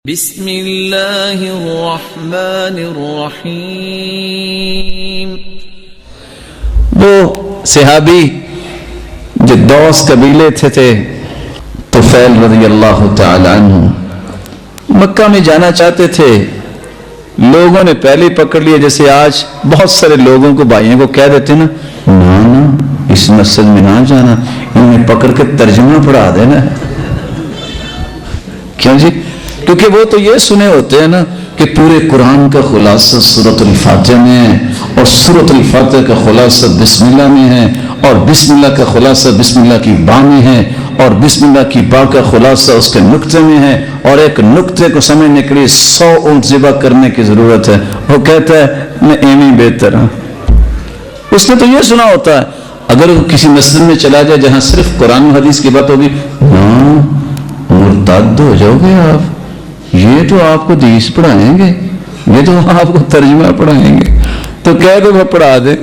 بسم اللہ الرحمن الرحیم۔ وہ صحابی جو دوس قبیلے تھے طفیل رضی اللہ تعالی عنہ مکہ میں جانا چاہتے تھے، لوگوں نے پہلے پکڑ لیا، جیسے آج بہت سارے لوگوں کو بھائیوں کو کہہ دیتے نا اس مسجد میں نہ جانا، انہیں پکڑ کے ترجمہ پڑھا دینا۔ کیوں جی؟ کیونکہ وہ تو یہ سنے ہوتے ہیں نا کہ پورے قرآن کا خلاصہ سورۃ الفاتحہ میں ہے، اور سورۃ الفاتحہ کا خلاصہ بسم اللہ میں ہے، اور بسم اللہ کا خلاصہ بسم اللہ کی با میں ہے، اور بسم اللہ کی با کا خلاصہ اس کے نقطے میں ہے، اور ایک نقطے کو سمجھنے کے لیے 100 اونٹ ذبح کرنے کی ضرورت ہے۔ وہ کہتا ہے میں ایمی بہتر ہوں۔ اس نے تو یہ سنا ہوتا ہے، اگر وہ کسی مسجد میں چلا جائے جہاں صرف قرآن و حدیث کی بات ہوگی، مرتد ہو جاؤ گے آپ، یہ تو آپ کو حدیث پڑھائیں گے، یہ تو آپ کو ترجمہ پڑھائیں گے، تو کہہ دو وہ پڑھا دے،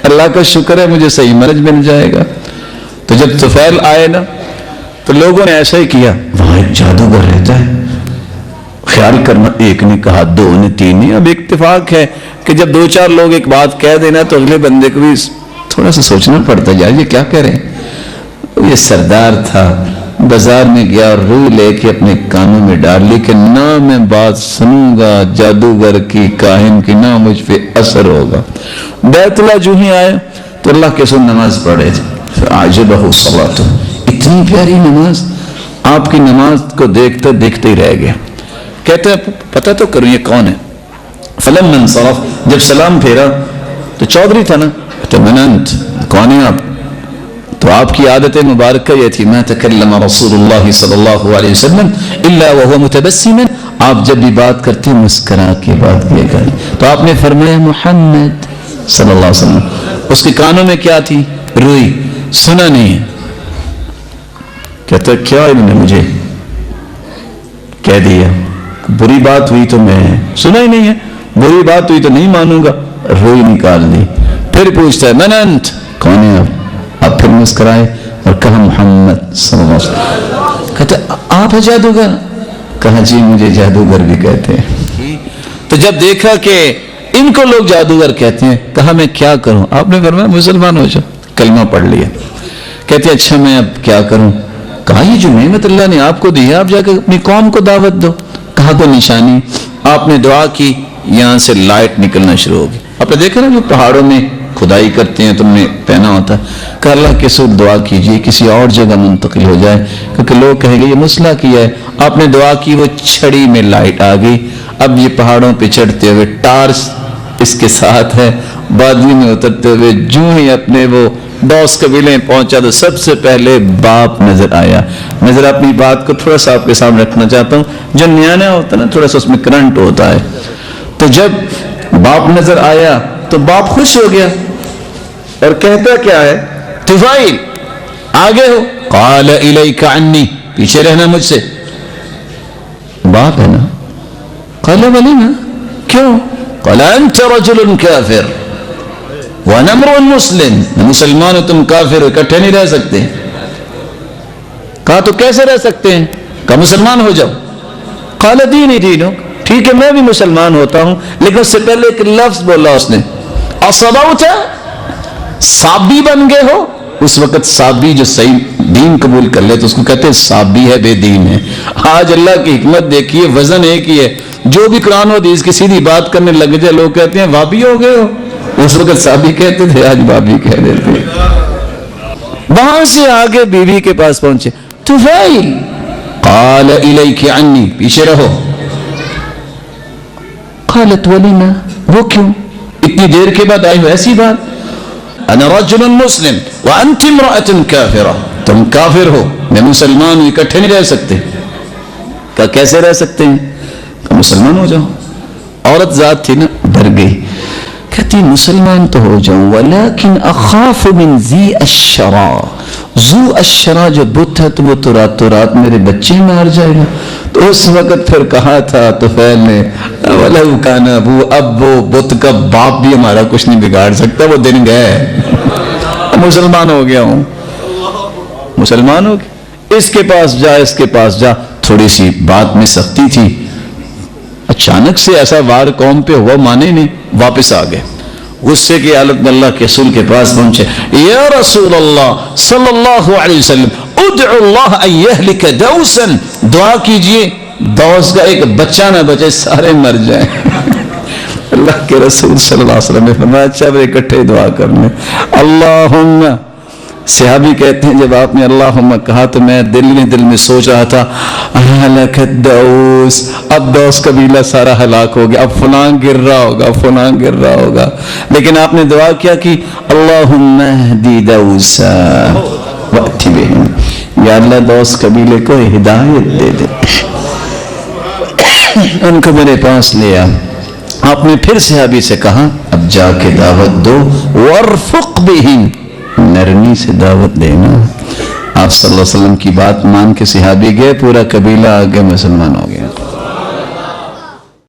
اللہ کا شکر ہے مجھے صحیح مرج مل جائے گا۔ تو جب طفیل آئے نا تو لوگوں نے ایسا ہی کیا، وہاں ایک جادوگر رہتا ہے، خیال کرنا ایک نے کہا، دو نے، تین نے۔ اب اتفاق ہے کہ جب 2-4 لوگ ایک بات کہہ دینا تو اگلے بندے کو بھی تھوڑا سا سوچنا پڑتا ہے، یار یہ کیا کہہ رہے ہیں۔ یہ سردار تھا، بازار میں گیا اور روئی لے کے اپنے کانوں میں ڈال لی کہ نہ میں بات سنوں گا جادوگر کی، کاہن کی، نہ مجھ پہ اثر ہوگا۔ بیت اللہ جو ہی آئے تو اللہ کے سن نماز پڑھے تھے، فعجبہ صلاۃ، اتنی پیاری نماز، آپ کی نماز کو دیکھتے دیکھتے ہی رہ گیا۔ کہتے ہیں پتہ تو کروں یہ کون ہے۔ فلما انصرف، جب سلام پھیرا تو چودھری تھا نا، تو من انت، کون ہے آپ؟ تو آپ کی عادت مبارکہ یہ تھی، ما تکلم رسول اللہ صلی اللہ علیہ وسلم الا وهو متبسما، آپ جب بھی بات کرتے مسکرا کے بات کیا کریں۔ تو آپ نے فرمایا محمد صلی اللہ علیہ وسلم۔ اس کے کانوں میں کیا تھی؟ روئی، سنا نہیں ہے۔ کہتا کیا انہوں نے مجھے کہہ دیا، بری بات ہوئی تو میں سنا ہی نہیں ہے، بری بات ہوئی تو نہیں مانوں گا، روئی نکال دی۔ پھر پوچھتا ہے من انت، کون ہے آپ؟ آپ پھر مسکرائے اور کہا محمد صلی اللہ علیہ وسلم۔ کہتا آپ ہے جادوگر؟ کہا جی مجھے جادوگر بھی کہتے ہیں۔ تو جب دیکھا کہ ان کو لوگ جادوگر کہتے ہیں، کہا میں کیا کروں؟ آپ نے فرمایا مسلمان ہو جاؤ، کلمہ پڑھ لیا۔ کہتے اچھا میں اب کیا کروں؟ کہا یہ جو نعمت اللہ نے آپ کو دی ہے، آپ جا کے اپنی قوم کو دعوت دو۔ کہا کوئی نشانی؟ آپ نے دعا کی، یہاں سے لائٹ نکلنا شروع ہوگی۔ آپ نے دیکھا نا جو پہاڑوں میں کھدائی کرتے ہیں تم نے پہنا ہوتا ہے، کہ اللہ کے ساتھ دعا کیجئے کسی اور جگہ منتقل ہو جائے، کیونکہ لوگ کہیں گے یہ مسئلہ کیا ہے۔ آپ نے دعا کی، وہ چھڑی میں لائٹ آ گئی۔ اب یہ پہاڑوں پہ چڑھتے ہوئے ٹارچ اس کے ساتھ ہے، وادی میں اترتے ہوئے جو ہی اپنے وہ دوس قبیلے پہنچا تو سب سے پہلے باپ نظر آیا۔ میں ذرا اپنی بات کو تھوڑا سا آپ کے سامنے رکھنا چاہتا ہوں، جو نیا نیا ہوتا ہے نا تھوڑا سا اس میں کرنٹ ہوتا ہے۔ تو جب باپ نظر آیا تو باپ خوش ہو گیا اور کہتا کیا ہے؟ طفیل آگے ہو، قال الیک عنی، پیچھے رہنا مجھ سے۔ باپ ہے نا، قال ولیما، کیوں؟ قال انت رجل کافر وانا امرؤ مسلم، میں مسلمان ہوں تم کافر ہو، اکٹھے نہیں رہ سکتے۔ کہا تو کیسے رہ سکتے ہیں؟ کہا مسلمان ہو جاؤ۔ قال دینی دینک، ٹھیک ہے میں بھی مسلمان ہوتا ہوں، لیکن اس سے پہلے ایک لفظ بولا اس نے، اصبوت، صابی بن گئے ہو۔ اس وقت صابی جو صحیح دین قبول کر لے تو اس کو کہتے ہیں صابی ہے، بے دین ہے۔ آج اللہ کی حکمت دیکھیے، وزن ایک ہی ہے، جو بھی قرآن و حدیث کی سیدھی بات کرنے لگ جائے لوگ کہتے ہیں وابی ہو گئے ہو۔ اس وقت صابی کہتے تھے، آج بابی کہہ دیتے ہیں۔ وہاں سے آگے بیوی کے پاس پہنچے، طفیل قال الیک عنی، پیچھے رہو۔ قالت ولیما، وہ کیوں؟ اتنی دیر کے بعد آئی ہو، ایسی بات؟ انا رجل مسلم وانت امرأة کافرہ، تم کافر ہو میں مسلمان ہوں، اکٹھے نہیں رہ سکتے۔ کہا کیسے رہ سکتے ہیں؟ کہا مسلمان ہو جاؤ۔ عورت ذات تھی نا، ڈر گئی، کہتی مسلمان تو ہو جاؤں ولیکن اخاف من ذی الشرا، ذو الشرا جو بت ہے تو وہ تو رات میرے بچے مار جائے گا۔ تو اس وقت پھر کہا تھا طفیل نے، وَلَوْ كَانَ أَبُوهُ، اب وہ بت کا باپ بھی ہمارا کچھ نہیں بگاڑ سکتا، وہ دن گئے، مسلمان ہو گیا ہوں، مسلمان ہو گیا۔ اس کے پاس جا، اس کے پاس جا، تھوڑی سی بات میں سختی تھی اچانک سے ایسا وار قوم پہ ہوا، مانے نہیں، واپس آ گئے غصے کی حالت میں اللہ کے رسول کے پاس پہنچے. یا رسول اللہ صلی اللہ علیہ وسلم ادعو اللہ ان یہلک دوسا، دعا کیجئے دوس کا ایک بچہ نہ بچے، سارے مر جائیں. اللہ کے رسول صلی اللہ علیہ وسلم نے فرمایا اچھا پھر اکٹھے دعا کرنے. اللہم، صحابی کہتے ہیں جب آپ نے اللہم کہا تو میں دل میں سوچ رہا تھا ہلاکت دوس، اب دوس قبیلہ سارا ہلاک ہو گیا، اب فلاں گر رہا ہوگا، فلاں گر رہا ہوگا. لیکن آپ نے دعا کیا کہ اللہم اہدی دوسا وأتی بہم، یا اللہ دوس قبیلے کو ہدایت دے دے، ان کو میرے پاس لیا. آپ نے پھر صحابی سے کہا اب جا کے دعوت دو، وارفق بہم، نرمی سے دعوت دینا. آپ صلی اللہ علیہ وسلم کی بات مان کے صحابی گئے، پورا قبیلہ آگے مسلمان ہو گیا.